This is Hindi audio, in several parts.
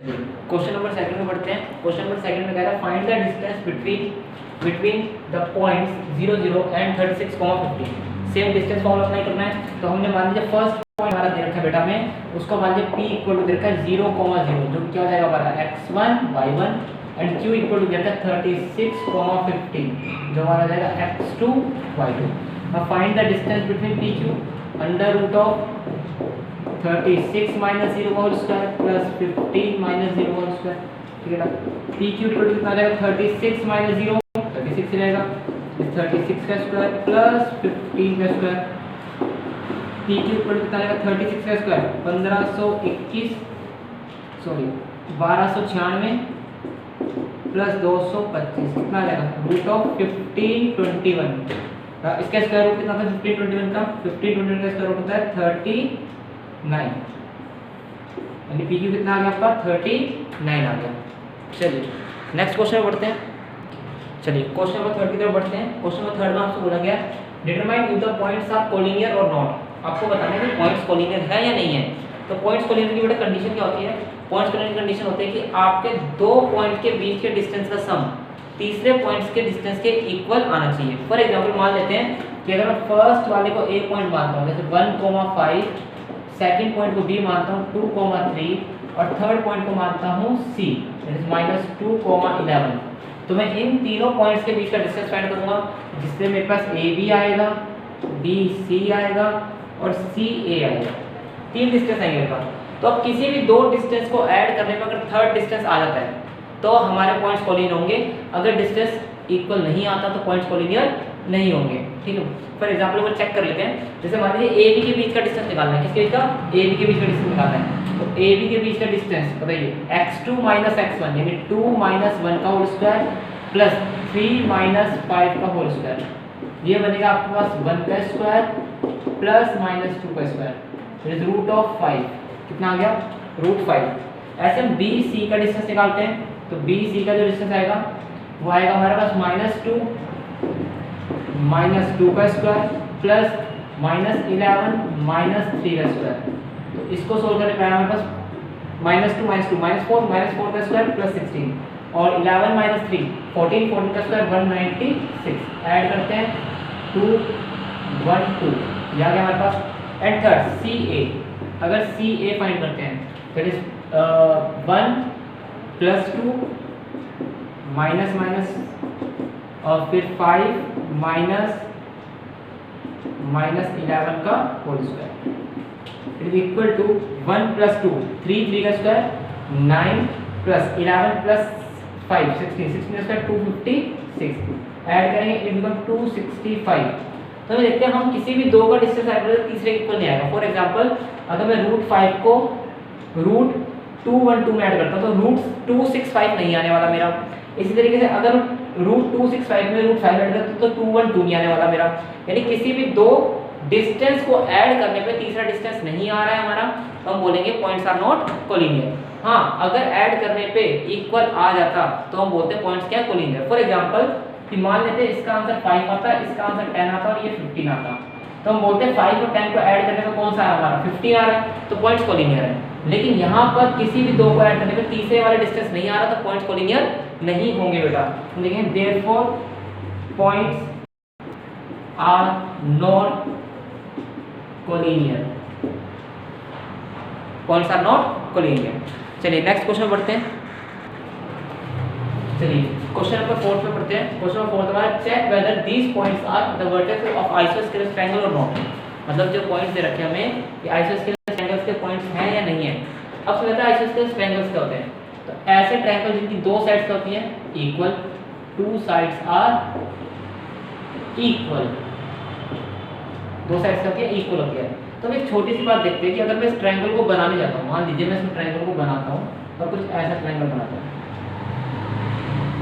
क्वेश्चन नंबर सेकंड में पढ़ते हैं। क्वेश्चन नंबर सेकंड में कह रहा है find the distance between the points 0 0 and 36, 50। Same distance formula apply करना है। तो हमने मान लीजिए फर्स्ट पॉइंट हमारा दे रखा है बेटा में, उसको मान लीजिए p इक्वल टू दे रखा है 0, 0, जो क्या हो जाएगा हमारा x1 y1 and q equal to दे रखा है 36, 50, जो हमारा हो जाएगा x2 y2। अब find the distance between pq under root of 36 minus 0 whole square plus 15 minus 0 whole square. ठीक है ना, पी क्यू इक्वल टू कितना रहेगा 36 माइनस 0 36 रहेगा, 36 का स्क्वायर प्लस 15 का square. P Q equal to कितना रहेगा 36 का स्क्वायर 1296 प्लस 225 कितना रहेगा रूट ऑफ 1521। इसका स्क्वायर रूट कितना था 1521 का 1521 का स्क्वायर रूट होता है 39, यानी पी क्यू कितना आ गया आपका 39 आ गया। चलिए नेक्स्ट क्वेश्चन में बढ़ते हैं। चलिए क्वेश्चन नंबर 3 की तरफ बढ़ते हैं। क्वेश्चन नंबर 3 में आपसे बोला गया determine if the points are collinear or not. आपको बताना है कि पॉइंट्स कोलिनियर है या नहीं है। तो पॉइंट्स कोलिनियर की बेटा कंडीशन क्या होती है? पॉइंट्स कोलिनियर की कंडीशन होती है कि आपके दो पॉइंट के बीच के डिस्टेंस का सम तीसरे पॉइंट्स के डिस्टेंस के इक्वल आना चाहिए। फॉर एग्जांपल मान लेते हैं कि अगर मैं फर्स्ट वाले को ए पॉइंट मानता हूं जैसे 1,5, सेकंड पॉइंट को बी मानता हूं 2,3 और थर्ड पॉइंट को मानता हूं सी दैट इज -2,11। तो मैं इन तीनों पॉइंट्स के बीच का डिस्टेंस फाइंड करूंगा, जिससे मेरे पास ए बी आएगा, बी सी आएगा और सी ए आएगा। तीन डिस्टेंस आएंगे मेरे पास। तो अब किसी भी दो डिस्टेंस को ऐड करने पर अगर थर्ड डिस्टेंस आ जाता है तो हमारे पॉइंट्स कोलिनियर होंगे। अगर डिस्टेंस इक्वल नहीं आता तो पॉइंट्स कोलिनियर नहीं होंगे। ठीक है, फॉर एग्जांपल वो चेक कर लेते हैं। जैसे मान लीजिए ए बी के बीच का डिस्टेंस निकालना है। किसके बीच का? ए बी के बीच का डिस्टेंस निकालना है। तो ए बी के बीच का डिस्टेंस बताइए x2 x1 यानी 2 1 का होल स्क्वायर प्लस 3 5 का होल स्क्वायर। ये बनेगा आपके पास 1 का स्क्वायर प्लस -2 का square that is root of 5। कितना आ गया रूट 5। ऐसे हम बी सी का डिस्टेंस निकालते हैं। तो बी सी का जो डिस्टेंस आएगा वो आएगा हमारे पास -2 का स्क्वायर प्लस -11 -3 का स्क्वायर। तो इसको सोल्व करने पे हमारे पास -4 का स्क्वायर प्लस 16 और 11 3 14 का स्क्वायर 196। ऐड करते हैं 2 1 2 ये आ गया हमारे पास। एंड थर्ड सी ए, अगर सी ए फाइंड करते हैं दैट इज 1 + 2 माइनस और फिर 5 -11 का whole square it is equal to 1 + 2 3 का स्क्वायर 9 + 11 + 5 16 का स्क्वायर 256। ऐड करेंगे इट बिकम 265। तो देखते हैं हम किसी भी दो का डिस्टेंस ऐड करें तीसरे इक्वल नहीं आएगा। फॉर एग्जांपल अगर मैं √5 को √212 में ऐड करता हूं तो √265 नहीं आने वाला मेरा। इसी तरीके से अगर √265 में √5 ऐड करता तो 212 नहीं आने वाला मेरा। यानी किसी भी दो डिस्टेंस को ऐड करने पे तीसरा डिस्टेंस नहीं आ रहा है हमारा, तो हम बोलेंगे पॉइंट्स आर नॉट कोलिनियर। हाँ, अगर ऐड करने पे इक्वल आ जाता तो हम बोलते हैं पॉइंट्स क्या कोलिनियर। फॉर एग्जांपल कि मान लेते हैं इसका आंसर 5 आता, इसका आंसर 10 आता और ये 15 आता, तो हम बोलते हैं 5 और 10 को ऐड करने पे कौन सा आ रहा है हमारा 15 आ रहा है, तो पॉइंट्स कोलिनियर है। लेकिन यहाँ पर किसी भी दो को ऐड करने पे तीसरे वाले डिस्टेंस नहीं आ रहा तो पॉइंट्स कोलिनियर नहीं होंगे बेटा। तो देखें therefore points are not collinear, points are not collinear. चलिए नेक्स्ट क्वेश्चन बढ़ते हैं। चलिए क्वेश्चन नंबर 4 पे पढ़ते हैं। क्वेश्चन नंबर 4 हमारा check whether these points are the vertex of isosceles triangle or not. मतलब जो पॉइंट्स दे रखे हमें ये आइसोस्केलेस ट्रायंगल्स के पॉइंट्स हैं या नहीं है। अब समझते हैं आइसोस्केलेस ट्रायंगल्स क्या होते हैं। तो ऐसे ट्रायंगल जिनकी दो साइड्स क्या होती हैं equal, two sides are equal, दो साइड्स क्या होती है इक्वल होती है। तो हम एक छोटी सी बात देखते हैं कि अगर मैं इस ट्रायंगल को बनाने जाता हूँ, मान लीजिए मैं इस ट्रायंगल को बनाता हूँ और कुछ ऐसा ट्रायंगल बनाता हूँ,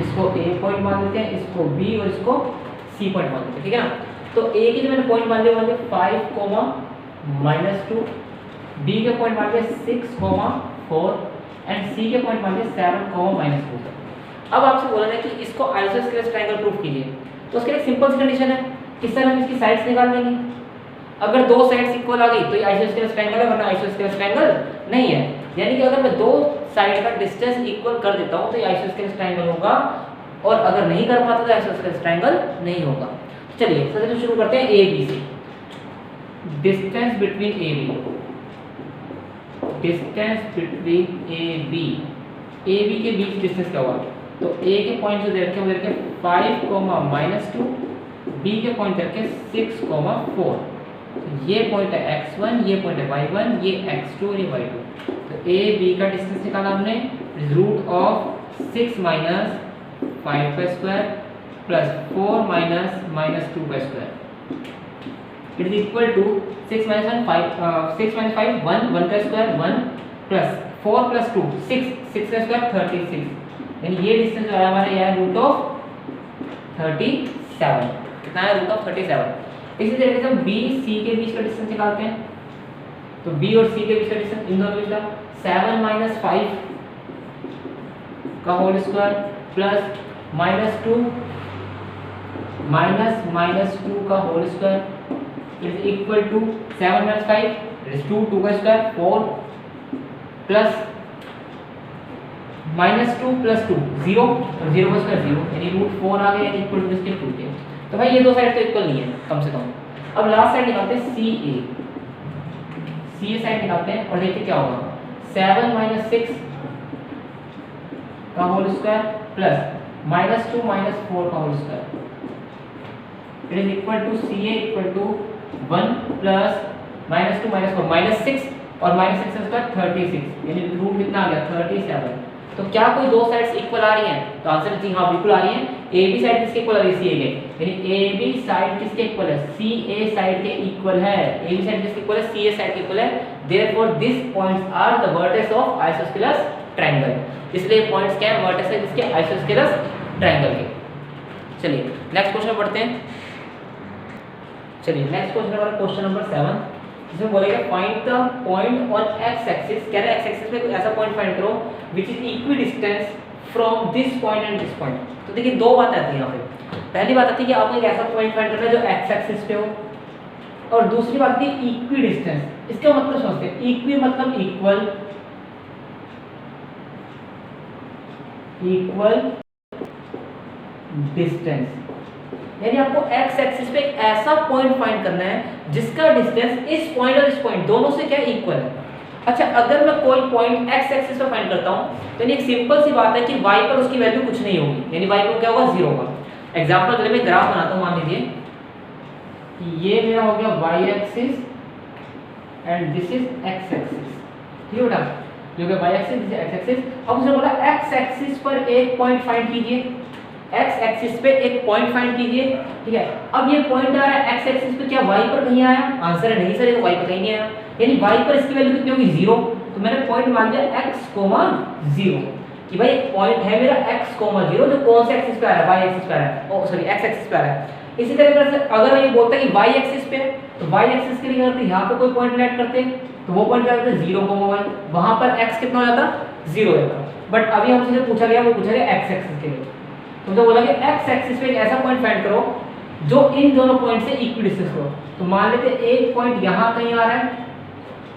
इसको ए पॉइंट मान लेते हैं, इसको बी और इसको सी पॉइंट मान लेते हैं। ठीक है ना, तो ए के जो मैंने पॉइंट मान लिया 5, -2, बी के पॉइंट मान लिया 6, 4 एंड सी के पॉइंट मान लिया 7, -2। अब आपसे बोला जाए कि इसको आइसोस्केलेस ट्रायंगल प्रूफ कीजिए, तो उसके लिए सिंपल सी कंडीशन है, किस तरह हम इसकी साइड्स निकाल लेंगे। अगर दो साइड्स इक्वल आ गई तो ये आइसोस्केलेस ट्रायंगल है, वरना आइसोस्केलेस ट्रायंगल नहीं है। यानी कि अगर मैं दो साइड का डिस्टेंस इक्वल कर देता हूँ तो ये आइसोस्केलेस ट्रायंगल होगा, और अगर नहीं कर पाता तो आइसोस्केलेस ट्रायंगल नहीं होगा। चलिए सबसे पहले शुरू करते हैं ए बी से। Distance between A B, distance between A B के बीच डिस्टेंस क्या हुआ? तो ए के पॉइंट जो दे रखे हैं वो दे रखे 5, -2, बी के पॉइंट दे रखे 6, 4। ये पॉइंट है x1, ये पॉइंट है y1, ये x2 और ये y2। तो ए बी का डिस्टेंस निकाला हमने, रूट ऑफ 6 माइनस 5 का स्क्वायर प्लस 4 माइनस 2 का square, it is equal to 6 minus 5 1 का स्क्वायर 1 प्लस 4 प्लस 2 6 का स्क्वायर 36, यानी ये डिस्टेंस जो है हमारा यह है रूट ऑफ 37। कितना है? Root of 37। इसी तरीके से हम बी सी के बीच का डिस्टेंस निकालते हैं। तो बी और सी के बीच का डिस्टेंस इन दोनों के बीच का 7 माइनस 5 का होल स्क्वायर प्लस -2 माइनस 2 का whole square is equal to 7 minus 5 is 2 का स्क्वायर 4 प्लस -2 प्लस 2 0 और 0 का स्क्वायर 0, यानी √4 आ गया, यानी इक्वल टू इसके 2 के। तो भाई ये दो साइड तो इक्वल नहीं है कम से कम। अब लास्ट साइड निकालते हैं सी ए साइड निकालते हैं और देखते क्या होगा। 7 माइनस 6 का होल स्क्वायर प्लस -2 माइनस 4 का whole square, it is equal to C A equal to 1 plus -2 minus 4 -6 और -6 का स्क्वायर 36, यानी रूट कितना आ गया 37। तो क्या कोई दो साइड्स इक्वल आ रही हैं? तो आंसर जी हाँ बिल्कुल आ रही हैं। ए बी साइड किसके इक्वल आ रही है? सी ए के, यानी ए बी साइड किसके इक्वल है? सी ए साइड के इक्वल है। ए बी साइड किसके इक्वल है? सी ए साइड के इक्वल है। Therefore this points are the vertex of isosceles triangle. इसलिए पॉइंट्स क्या है? वर्टेक्स है किसके? आइसोस्केलस ट्रायंगल के। चलिए नेक्स्ट क्वेश्चन पढ़ते हैं। चलिए नेक्स्ट क्वेश्चन हमारा क्वेश्चन नंबर 7, इसमें बोलेगा find the point on x axis. कह रहे हैं एक्स एक्सिस पे कोई ऐसा पॉइंट फाइंड करो which is equi distance from this point and this point. तो देखिए दो बातें आती हैं यहाँ पे। पहली बात आती है कि आपको एक ऐसा पॉइंट फाइंड करना है जो एक्स एक्सिस पे हो, और दूसरी बात आती है इक्वी डिस्टेंस। इसका मतलब समझते हैं, इक्वी मतलब इक्वल, इक्वल डिस्टेंस, यानी आपको एक्स एक्सिस पे एक ऐसा पॉइंट फाइंड करना है जिसका डिस्टेंस इस पॉइंट और इस पॉइंट दोनों से क्या इक्वल है। अच्छा अगर मैं कोई पॉइंट एक्स एक्सिस पे फाइंड करता हूं तो एक सिंपल सी बात है कि y पर उसकी वैल्यू कुछ नहीं होगी, यानी y पर क्या होगा? 0 होगा। एग्जांपल के लिए मैं ग्राफ बनाता हूं। मान लीजिए कि ये मेरा हो गया y axis and this is x axis, ठीक है बेटा, जो कि y axis this is x axis. अब उसने बोला x एक्सिस पर एक पॉइंट फाइंड कीजिए, x एक्सिस पे एक पॉइंट फाइंड कीजिए, ठीक है। अब ये पॉइंट आ रहा है x एक्सिस पे, क्या y पर कहीं आया? आंसर है नहीं सर, ये तो y पर कहीं नहीं आया, यानी y पर इसकी वैल्यू कितनी होगी? 0। तो मैंने पॉइंट मान लिया x, 0 कि भाई एक पॉइंट है मेरा x, 0 जो कौन से एक्सिस पे आ रहा है? y एक्सिस पे आ रहा है, ओ सॉरी x एक्सिस पे आ रहा है। इसी तरीके से अगर ये बोलता है कि y एक्सिस पे है तो y एक्सिस के लिए करते यहाँ पे कोई पॉइंट ऐड करते तो वो पॉइंट क्या करते? 0, y, वहां पर x कितना हो जाता? 0 हो जाता। बट अभी हमसे जो पूछा गया वो पूछा गया x एक्सिस के लिए, तो बोला कि x एक्सिस पे एक ऐसा पॉइंट फाइंड करो जो इन दोनों पॉइंट से इक्वी डिस्टेंस हो। तो मान लेते एक पॉइंट यहाँ कहीं आ रहा है,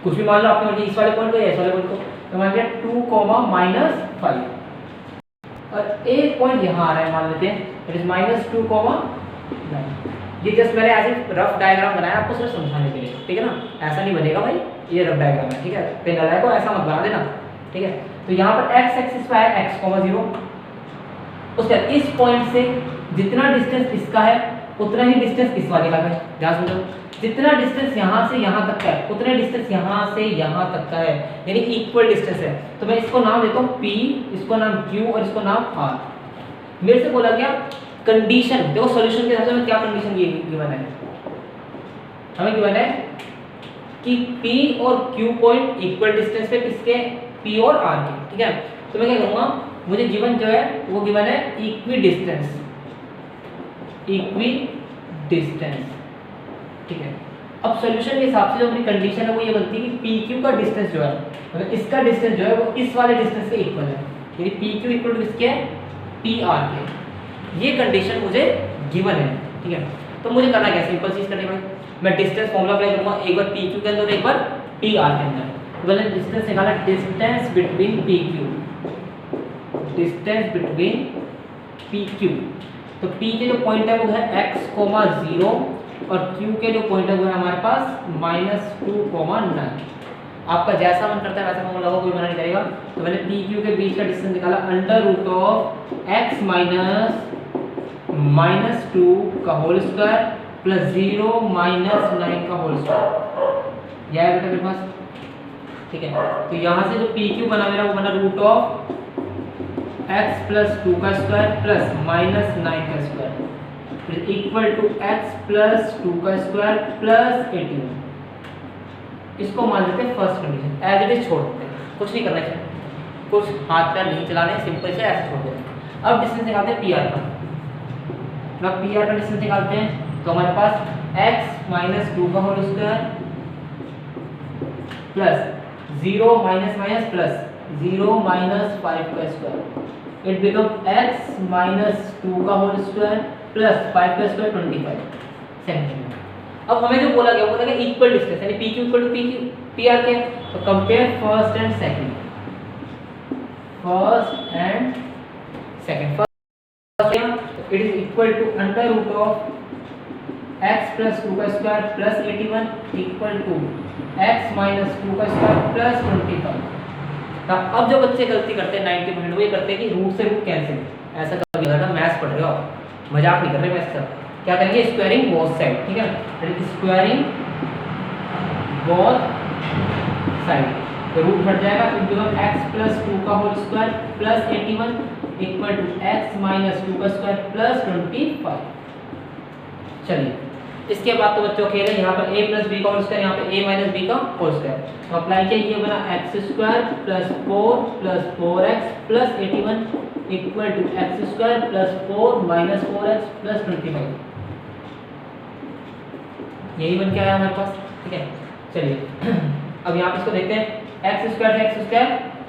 कुछ भी मान लो आपने मर्जी, इस वाले पॉइंट को या इस वाले पॉइंट को, तो मान लिया 2, -5, और एक पॉइंट यहाँ आ रहा है, मान लेते हैं इट इज -2, 9। ये जस्ट मैंने ऐसे रफ डायग्राम बनाया आपको सिर्फ समझाने के लिए, ठीक है ना, ऐसा नहीं बनेगा भाई, ये रफ डायग्राम है, ठीक है, पेन लगाए को ऐसा मत बना देना, ठीक है। तो यहाँ पर x एक्सिस पे है x, 0, उसके इस पॉइंट से जितना डिस्टेंस इसका है उतना ही डिस्टेंस इस वाले का है। ध्यान समझो, जितना डिस्टेंस यहाँ से यहाँ तक का है उतना डिस्टेंस यहाँ से यहाँ तक का है, यानी इक्वल डिस्टेंस है। तो मैं इसको नाम देता हूँ P, इसको नाम Q और इसको नाम R। मेरे से बोला गया कंडीशन, देखो सॉल्यूशन के हिसाब से क्या कंडीशन गिवन है, हमें गिवन है कि P और Q पॉइंट इक्वल डिस्टेंस पे किसके? P और R के, ठीक है। तो मैं क्या करूँगा, मुझे गिवन जो है वो गिवन है इक्वी डिस्टेंस, ठीक है। अब सॉल्यूशन के हिसाब से जो अपनी कंडीशन है वो ये बनती है कि PQ का डिस्टेंस जो है, मतलब इसका डिस्टेंस जो है वो इस वाले डिस्टेंस के इक्वल है, यानी PQ इक्वल टू किसके है? PR के। ये कंडीशन मुझे गिवन है, ठीक है। तो मुझे करना क्या, सिंपल चीज करनी भाई, मैं डिस्टेंस फॉर्मूला अप्लाई करूंगा, एक बार PQ के अंदर एक बार PR के अंदर। तो पहले डिस्टेंस निकाला, distance between P Q, distance between P Q. तो पी के जो पॉइंट है वो है x,0 और q के जो पॉइंट है वो है हमारे पास -2,9। आपका जैसा मन करता है वैसा फॉर्मूला होगा, कोई मना नहीं करेगा। तो मैंने पी क्यू के बीच का डिस्टेंस निकाला √x -2 का होल स्क्वायर प्लस 0 -9 का होल स्क्वायर। यह है बेटा मेरे पास, ठीक है। तो यहाँ से जो पी क्यू बना मेरा वो बना √x + 2 का स्क्वायर प्लस -9 का स्क्वायर फिर इक्वल टू x + 2 का स्क्वायर प्लस 81। इसको मान लेते हैं first condition, as it is छोड़ देते हैं, कुछ नहीं करना है, कुछ हाथ पैर नहीं चलाने, सिंपल से ऐसे छोड़ देते हैं। अब डिस्टेंस निकालते हैं पी आर का। अब पी आर का डिस्टेंस निकालते हैं तो हमारे पास x - 2 का whole square plus 0 minus plus 0 - 5 का स्क्वायर, इट बिकम x - 2 का होल स्क्वायर प्लस 5 का स्क्वायर 25 सेंटीमीटर। अब हमें जो बोला गया वो बोला गया इक्वल डिस्टेंस, यानी PQ equal to P R के। तो compare first and second, first and second. First it is equal to √x + 2 का square plus 81 equal to x - 2 का स्क्वायर प्लस 25। अब जो बच्चे गलती करते हैं 90% वो ये करते हैं कि रूट से रूट कैंसिल। ऐसा कभी होगा, मैथ्स पढ़ रहे हो, मजाक नहीं कर रहे मैथ्स का। क्या करेंगे, स्क्वायरिंग बोथ साइड, ठीक है, स्क्वायरिंग बोथ साइड। तो रूट हट जाएगा, तो x + 2 का whole square plus 81 equal to x - 2 का स्क्वायर प्लस 25। चलिए इसके बाद तो बच्चों खेल है, यहाँ पर a + b का होल स्क्वायर, यहाँ पे a - b का होल स्क्वायर। तो अप्लाई किया, ये बना x² + 4 + 4x + 81 equal to x² + 4 - 4x + 25। यही बन के आया हमारे पास, ठीक है। चलिए अब यहाँ पे इसको देखते हैं, x² से x²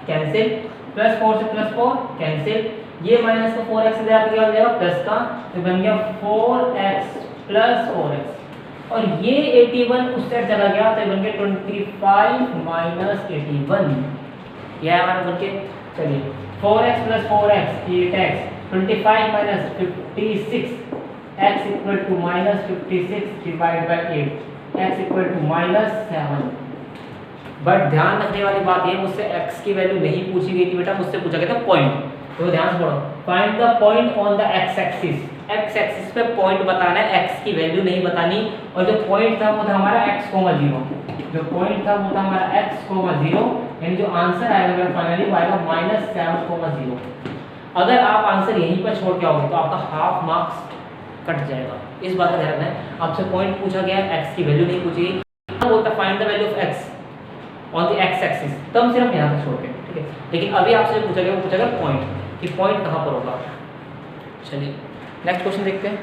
कैंसिल, +4 से +4 कैंसिल, ये माइनस का 4x से जाकर क्या हो जाएगा प्लस का, तो बन गया 4x + 4x। और ये 81 उस साइड चला गया तो बन गया 25 - 81। यह हमारा बन के, चलिए 4x + 4x 8x, 25 - 56 x equal to -56 divide by 8, x equal to -7। But ध्यान रखने वाली बात ये, मुझसे x की वैल्यू नहीं पूछी गई थी बेटा, मुझसे पूछा गया था पॉइंट। तो ध्यान से पढ़ो, find the point on the x axis. x axis पे पॉइंट बताना है, x की वैल्यू नहीं बतानी। और जो पॉइंट था वो था हमारा x,0, जो पॉइंट था वो था हमारा x,0, यानी जो आंसर आएगा मेरा फाइनली वो आएगा -7,0। अगर आप आंसर यहीं पर छोड़ के आओगे तो आपका हाफ मार्क्स कट जाएगा, इस बात का ध्यान रखना है। आपसे पॉइंट पूछा गया, x की वैल्यू नहीं पूछी गई, बोलता find the value of x on the x axis, तब सिर्फ यहाँ से छोड़ के, ठीक है। लेकिन अभी आपसे पूछा गया, वो पूछा गया पॉइंट, कि पॉइंट कहाँ पर होगा। चलिए नेक्स्ट क्वेश्चन देखते हैं।